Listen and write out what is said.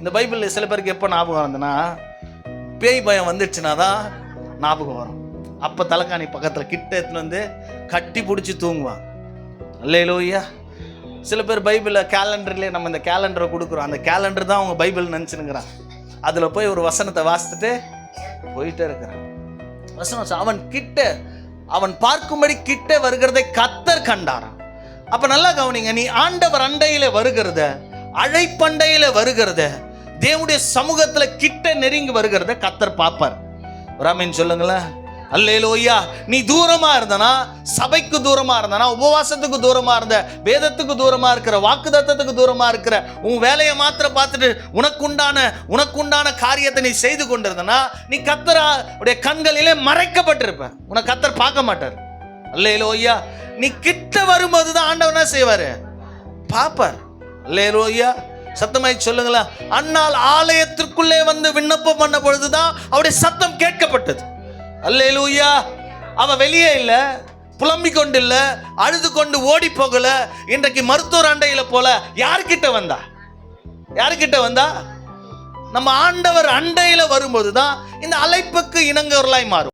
இந்த பைபிளில் சில பேருக்கு எப்போ ஞாபகம் வருதுன்னா, பேய் பயம் வந்துடுச்சுன்னா தான் ஞாபகம் வரும். அப்போ தலைக்காணி பக்கத்தில் கிட்ட எடுத்துன்னு வந்து கட்டி பிடிச்சி தூங்குவான். அல்லேலூயா. சில பேர் பைபிளில் கேலண்டர்லேயே நம்ம இந்த கேலண்டரை கொடுக்குறோம், அந்த கேலண்டர் தான் அவங்க பைபிள் நினச்சினுங்கிறான். அதில் போய் ஒரு வசனத்தை வாசித்துட்டு போயிட்டே இருக்கிறான். வசனம் அவன் கிட்ட, அவன் பார்க்கும்படி கிட்ட வருகிறதை கர்த்தர் கண்டாராம். அப்ப நல்லா கவனிங்க, நீ ஆண்டவர் அண்டையில வருகிறத, அழைப்பண்டையில வருகிறத, தேவனுடைய சமூகத்துல கிட்ட நெருங்கி வருகிறத கர்த்தர் பார்ப்பார். ராமன் சொல்லுங்களேன். அல்லேலூயா. நீ தூரமா இருந்தனா, சபைக்கு தூரமா இருந்தனா, உபவாசத்துக்கு தூரமா இருந்த, வேதத்துக்கு தூரமா இருக்கிற, வாக்குத்தத்தத்துக்கு தூரமா இருக்கிற, உன் வேலையை மாத்திர பார்த்துட்டு உனக்குண்டான காரியத்தை நீ செய்து கொண்டிருந்தனா, நீ கர்த்தருடைய கண்களிலே மறைக்கப்பட்டிருப்ப. உனக்கு கர்த்தர் பார்க்க மாட்டார். அல்லேலூயா. நீ கிட்ட வரும்போது தான் ஆண்டவர் என்ன செய்வாரு? பாப்பார். அல்லேலூயா. சத்தமாய் சொல்லுங்களா. அன்னால் ஆலயத்திற்குள்ளே வந்து விண்ணப்பம் பண்ண பொழுதுதான் அவருடைய சத்தம் கேட்கப்பட்டது. அல்லேலூயா. அவ வெளியே இல்ல, புலம்பிக் கொண்டு இல்ல, அழுது கொண்டு ஓடி போகல. இன்றைக்கு மருத்துவர் அண்டையில போல யாருக்கிட்ட வந்தா? நம்ம ஆண்டவர் அண்டையில வரும்போதுதான் இந்த அழைப்புக்கு இணங்கவர்களாய் மாறும்.